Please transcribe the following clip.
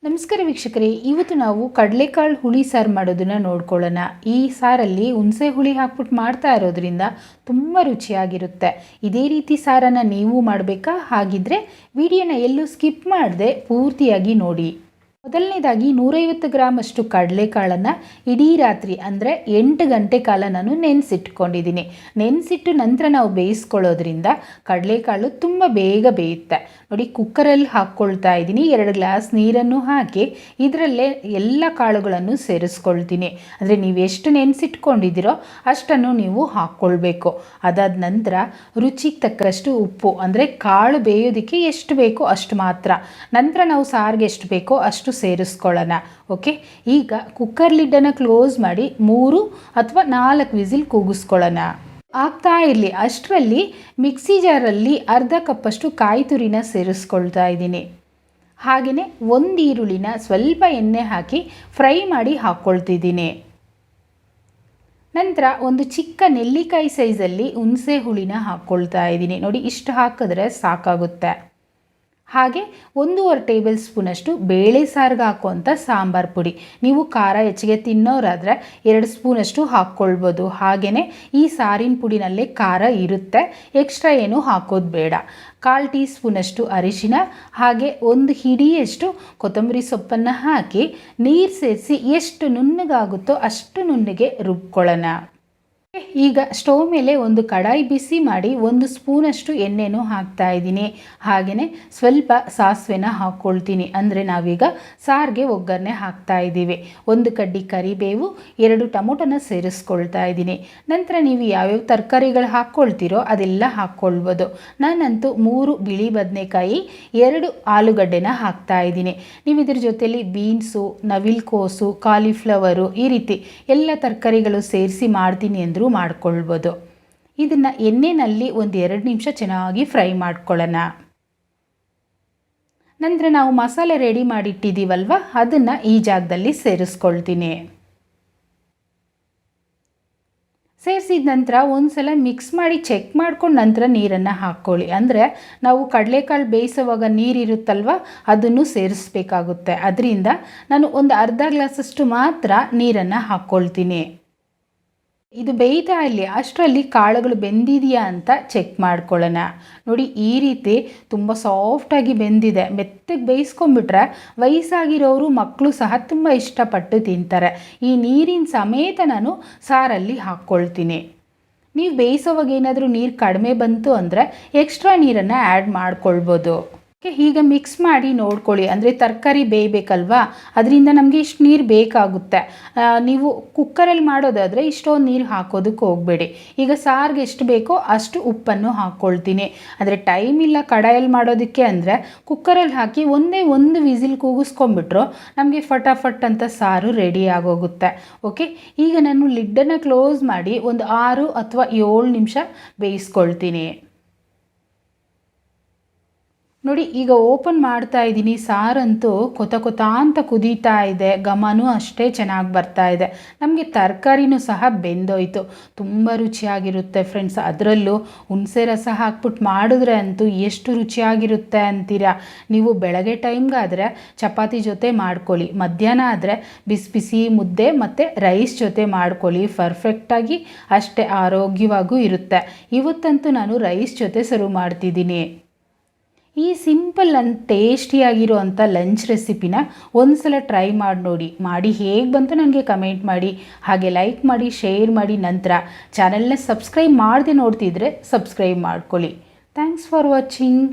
ನಮಸ್ಕಾರ ವೀಕ್ಷಕರೇ, ಇವತ್ತು ನಾವು ಕಡಲೆಕಾಳು ಹುಳಿ ಸಾರು ಮಾಡೋದನ್ನು ನೋಡ್ಕೊಳ್ಳೋಣ. ಈ ಸಾರಲ್ಲಿ ಹುಣಸೆ ಹುಳಿ ಹಾಕ್ಬಿಟ್ಟು ಮಾಡ್ತಾ ಇರೋದ್ರಿಂದ ತುಂಬ ರುಚಿಯಾಗಿರುತ್ತೆ. ಇದೇ ರೀತಿ ಸಾರನ್ನು ನೀವು ಮಾಡಬೇಕಾ? ಹಾಗಿದ್ರೆ ವಿಡಿಯೋನ ಎಲ್ಲೂ ಸ್ಕಿಪ್ ಮಾಡದೆ ಪೂರ್ತಿಯಾಗಿ ನೋಡಿ. ಮೊದಲನೇದಾಗಿ 150 ಗ್ರಾಮ್ ಅಷ್ಟು ಕಡಲೆಕಾಳನ್ನು ಇಡೀ ರಾತ್ರಿ ಅಂದರೆ 8 ಗಂಟೆ ಕಾಲ ನಾನು ನೆನೆಸಿಟ್ಕೊಂಡಿದ್ದೀನಿ. ನೆನೆಸಿಟ್ಟು ನಂತರ ನಾವು ಬೇಯಿಸ್ಕೊಳ್ಳೋದ್ರಿಂದ ಕಡಲೆಕಾಳು ತುಂಬ ಬೇಗ ಬೇಯುತ್ತೆ. ನೋಡಿ, ಕುಕ್ಕರಲ್ಲಿ ಹಾಕ್ಕೊಳ್ತಾ ಇದ್ದೀನಿ. 2 ಗ್ಲಾಸ್ ನೀರನ್ನು ಹಾಕಿ ಇದರಲ್ಲೇ ಎಲ್ಲ ಕಾಳುಗಳನ್ನು ಸೇರಿಸ್ಕೊಳ್ತೀನಿ. ಅಂದರೆ ನೀವು ಎಷ್ಟು ನೆನೆಸಿಟ್ಕೊಂಡಿದ್ದೀರೋ ಅಷ್ಟನ್ನು ನೀವು ಹಾಕ್ಕೊಳ್ಬೇಕು. ಅದಾದ ನಂತರ ರುಚಿಗೆ ತಕ್ಕಷ್ಟು ಉಪ್ಪು, ಅಂದರೆ ಕಾಳು ಬೇಯೋದಕ್ಕೆ ಎಷ್ಟು ಬೇಕೋ ಅಷ್ಟು ಮಾತ್ರ. ನಂತರ ನಾವು ಸಾರಿಗೆ ಎಷ್ಟು ಬೇಕೋ ಅಷ್ಟು ಸೇರಿಸ್ಕೊಳ್ಳೋಣ. ಓಕೆ, ಈಗ ಕುಕ್ಕರ್ ಲಿಡ್ಡನ್ನು ಕ್ಲೋಸ್ ಮಾಡಿ 3 ಅಥವಾ 4 ವಿಸಿಲ್ ಕೂಗಿಸ್ಕೊಳ್ಳೋಣ. ಆಗ್ತಾ ಇರಲಿ ಅಷ್ಟರಲ್ಲಿ ಮಿಕ್ಸಿ ಜಾರಲ್ಲಿ ಅರ್ಧ ಕಪ್ಪಷ್ಟು ಕಾಯಿ ತುರಿನ ಸೇರಿಸ್ಕೊಳ್ತಾ ಇದ್ದೀನಿ. ಹಾಗೆಯೇ 1 ಈರುಳ್ಳಿನ ಸ್ವಲ್ಪ ಎಣ್ಣೆ ಹಾಕಿ ಫ್ರೈ ಮಾಡಿ ಹಾಕ್ಕೊಳ್ತಿದ್ದೀನಿ. ನಂತರ ಒಂದು ಚಿಕ್ಕ ನೆಲ್ಲಿಕಾಯಿ ಸೈಜಲ್ಲಿ ಹುಣಸೆ ಹುಳಿನ ಹಾಕ್ಕೊಳ್ತಾ ಇದ್ದೀನಿ. ನೋಡಿ, ಇಷ್ಟು ಹಾಕಿದ್ರೆ ಸಾಕಾಗುತ್ತೆ. ಹಾಗೆ 1.5 ಟೇಬಲ್ ಸ್ಪೂನಷ್ಟು ಬೇಳೆ ಸಾರಿಗೆ ಹಾಕುವಂಥ ಸಾಂಬಾರು ಪುಡಿ. ನೀವು ಖಾರ ಹೆಚ್ಚಿಗೆ ತಿನ್ನೋರಾದರೆ 2 ಸ್ಪೂನಷ್ಟು ಹಾಕ್ಕೊಳ್ಬೋದು. ಹಾಗೆಯೇ ಈ ಸಾರಿನ ಪುಡಿನಲ್ಲೇ ಖಾರ ಇರುತ್ತೆ, ಎಕ್ಸ್ಟ್ರಾ ಏನೂ ಹಾಕೋದು ಬೇಡ. 1/4 ಟೀ ಸ್ಪೂನಷ್ಟು ಅರಿಶಿನ, ಹಾಗೆ 1 ಹಿಡಿಯಷ್ಟು ಕೊತ್ತಂಬರಿ ಸೊಪ್ಪನ್ನು ಹಾಕಿ ನೀರು ಸೇರಿಸಿ ಎಷ್ಟು ನುಣ್ಣಗಾಗುತ್ತೋ ಅಷ್ಟು ನುಣ್ಣಗೆ ರುಬ್ಕೊಳ್ಳೋಣ. ಈಗ ಸ್ಟವ್ ಮೇಲೆ ಒಂದು ಕಡಾಯಿ ಬಿಸಿ ಮಾಡಿ 1 ಸ್ಪೂನಷ್ಟು ಎಣ್ಣೆನೂ ಹಾಕ್ತಾ ಇದ್ದೀನಿ. ಹಾಗೆಯೇ ಸ್ವಲ್ಪ ಸಾಸಿವೆನ ಹಾಕ್ಕೊಳ್ತೀನಿ. ಅಂದರೆ ನಾವೀಗ ಸಾರಿಗೆ ಒಗ್ಗರಣೆ ಹಾಕ್ತಾ ಇದ್ದೀವಿ. 1 ಕಡ್ಡಿ ಕರಿಬೇವು, 2 ಟೊಮೊಟೊನ ಸೇರಿಸ್ಕೊಳ್ತಾ ಇದ್ದೀನಿ. ನಂತರ ನೀವು ಯಾವ್ಯಾವ ತರಕಾರಿಗಳು ಹಾಕ್ಕೊಳ್ತೀರೋ ಅದೆಲ್ಲ ಹಾಕ್ಕೊಳ್ಬೋದು. ನಾನಂತೂ 3 ಬಿಳಿ ಬದನೆಕಾಯಿ, 2 ಆಲೂಗಡ್ಡೆನ ಹಾಕ್ತಾ ಇದ್ದೀನಿ. ನೀವು ಇದ್ರ ಜೊತೆಯಲ್ಲಿ ಬೀನ್ಸು, ನವಿಲುಕೋಸು, ಕಾಲಿಫ್ಲವರು ಈ ರೀತಿ ಎಲ್ಲ ತರಕಾರಿಗಳು ಸೇರಿಸಿ ಮಾಡ್ತೀನಿ ಅಂದರೂ ಮಾಡ್ಕೊಳ್ಬೋದು. ಇದನ್ನು ಎಣ್ಣೆಯಲ್ಲಿ 1-2 ನಿಮಿಷ ಚೆನ್ನಾಗಿ ಫ್ರೈ ಮಾಡ್ಕೊಳ್ಳೋಣ. ನಂತರ ನಾವು ಮಸಾಲೆ ರೆಡಿ ಮಾಡಿಟ್ಟಿದ್ದೀವಲ್ವ, ಅದನ್ನು ಈ ಜಾಗದಲ್ಲಿ ಸೇರಿಸ್ಕೊಳ್ತೀನಿ. ಸೇರಿಸಿದ ನಂತರ ಒಂದ್ಸಲ ಮಿಕ್ಸ್ ಮಾಡಿ ಚೆಕ್ ಮಾಡ್ಕೊಂಡು ನಂತರ ನೀರನ್ನು ಹಾಕ್ಕೊಳ್ಳಿ. ಅಂದರೆ ನಾವು ಕಡಲೆಕಾಳು ಬೇಯಿಸುವಾಗ ನೀರಿರುತ್ತಲ್ವ, ಅದನ್ನು ಸೇರಿಸ್ಬೇಕಾಗುತ್ತೆ. ಅದರಿಂದ ನಾನು ಒಂದು ಅರ್ಧ ಗ್ಲಾಸಷ್ಟು ಮಾತ್ರ ನೀರನ್ನು ಹಾಕ್ಕೊಳ್ತೀನಿ. ಇದು ಬೇಯ್ತಾ ಇಲ್ಲಿ ಅಷ್ಟರಲ್ಲಿ ಕಾಳುಗಳು ಬೆಂದಿದೆಯಾ ಅಂತ ಚೆಕ್ ಮಾಡ್ಕೊಳ್ಳೋಣ. ನೋಡಿ, ಈ ರೀತಿ ತುಂಬ ಸಾಫ್ಟಾಗಿ ಬೆಂದಿದೆ. ಮೆತ್ತಗೆ ಬೇಯಿಸ್ಕೊಂಡ್ಬಿಟ್ರೆ ವಯಸ್ಸಾಗಿರೋರು, ಮಕ್ಕಳು ಸಹ ತುಂಬ ಇಷ್ಟಪಟ್ಟು ತಿಂತಾರೆ. ಈ ನೀರಿನ ಸಮೇತ ನಾನು ಸಾರಲ್ಲಿ ಹಾಕ್ಕೊಳ್ತೀನಿ. ನೀವು ಬೇಯಿಸೋವಾಗ ಏನಾದರೂ ನೀರು ಕಡಿಮೆ ಬಂತು ಅಂದರೆ ಎಕ್ಸ್ಟ್ರಾ ನೀರನ್ನು ಆ್ಯಡ್ ಮಾಡ್ಕೊಳ್ಬೋದು. ಈಗ ಮಿಕ್ಸ್ ಮಾಡಿ ನೋಡ್ಕೊಳ್ಳಿ. ಅಂದರೆ ತರಕಾರಿ ಬೇಯಬೇಕಲ್ವಾ, ಅದರಿಂದ ನಮಗೆ ಇಷ್ಟು ನೀರು ಬೇಕಾಗುತ್ತೆ. ನೀವು ಕುಕ್ಕರಲ್ಲಿ ಮಾಡೋದಾದರೆ ಇಷ್ಟೊಂದು ನೀರು ಹಾಕೋದಕ್ಕೆ ಹೋಗಬೇಡಿ. ಈಗ ಸಾರಿಗೆ ಎಷ್ಟು ಬೇಕೋ ಅಷ್ಟು ಉಪ್ಪನ್ನು ಹಾಕ್ಕೊಳ್ತೀನಿ. ಅಂದರೆ ಟೈಮ್ ಇಲ್ಲ ಕಡಾಯಲ್ಲಿ ಮಾಡೋದಕ್ಕೆ ಅಂದರೆ ಕುಕ್ಕರಲ್ಲಿ ಹಾಕಿ ಒಂದೇ 1 ವಿಸಿಲ್ ಕೂಗಿಸ್ಕೊಂಡ್ಬಿಟ್ರು ನಮಗೆ ಫಟಾಫಟ್ ಅಂತ ಸಾರು ರೆಡಿ ಆಗೋಗುತ್ತೆ. ಓಕೆ, ಈಗ ನಾನು ಲಿಡ್ಡನ್ನು ಕ್ಲೋಸ್ ಮಾಡಿ ಒಂದು 6 ಅಥವಾ 7 ನಿಮಿಷ ಬೇಯಿಸ್ಕೊಳ್ತೀನಿ. ನೋಡಿ, ಈಗ ಓಪನ್ ಮಾಡ್ತಾ ಇದ್ದೀನಿ. ಸಾರಂತೂ ಕೊತ ಅಂತ ಕುದೀತಾ ಇದೆ. ಘಮನೂ ಅಷ್ಟೇ ಚೆನ್ನಾಗಿ ಬರ್ತಾ ಇದೆ. ನಮಗೆ ತರಕಾರಿನೂ ಸಹ ಬೆಂದೋಯ್ತು. ತುಂಬ ರುಚಿಯಾಗಿರುತ್ತೆ ಫ್ರೆಂಡ್ಸ್. ಅದರಲ್ಲೂ ಹುಣಸೆ ರಸ ಹಾಕ್ಬಿಟ್ಟು ಮಾಡಿದ್ರೆ ಅಂತೂ ಎಷ್ಟು ರುಚಿಯಾಗಿರುತ್ತೆ ಅಂತೀರಾ. ನೀವು ಬೆಳಗ್ಗೆ ಟೈಮ್ಗಾದರೆ ಚಪಾತಿ ಜೊತೆ ಮಾಡ್ಕೊಳ್ಳಿ, ಮಧ್ಯಾಹ್ನ ಆದರೆ ಬಿಸಿ ಬಿಸಿ ಮುದ್ದೆ ಮತ್ತು ರೈಸ್ ಜೊತೆ ಮಾಡ್ಕೊಳ್ಳಿ. ಪರ್ಫೆಕ್ಟಾಗಿ ಅಷ್ಟೇ ಆರೋಗ್ಯವಾಗೂ ಇರುತ್ತೆ. ಇವತ್ತಂತೂ ನಾನು ರೈಸ್ ಜೊತೆ ಸರ್ವ್ ಮಾಡ್ತಿದ್ದೀನಿ. ಈ ಸಿಂಪಲ್ ಆ್ಯಂಡ್ ಟೇಸ್ಟಿಯಾಗಿರುವಂಥ ಲಂಚ್ ರೆಸಿಪಿನ ಒಂದ್ಸಲ ಟ್ರೈ ಮಾಡಿ ನೋಡಿ. ಮಾಡಿ ಹೇಗೆ ಬಂತು ನನಗೆ ಕಮೆಂಟ್ ಮಾಡಿ. ಹಾಗೆ ಲೈಕ್ ಮಾಡಿ, ಶೇರ್ ಮಾಡಿ. ನಂತರ ಚಾನೆಲ್ನ ಸಬ್ಸ್ಕ್ರೈಬ್ ಮಾಡದೆ ನೋಡ್ತಿದ್ರೆ ಸಬ್ಸ್ಕ್ರೈಬ್ ಮಾಡ್ಕೊಳ್ಳಿ. Thanks for watching.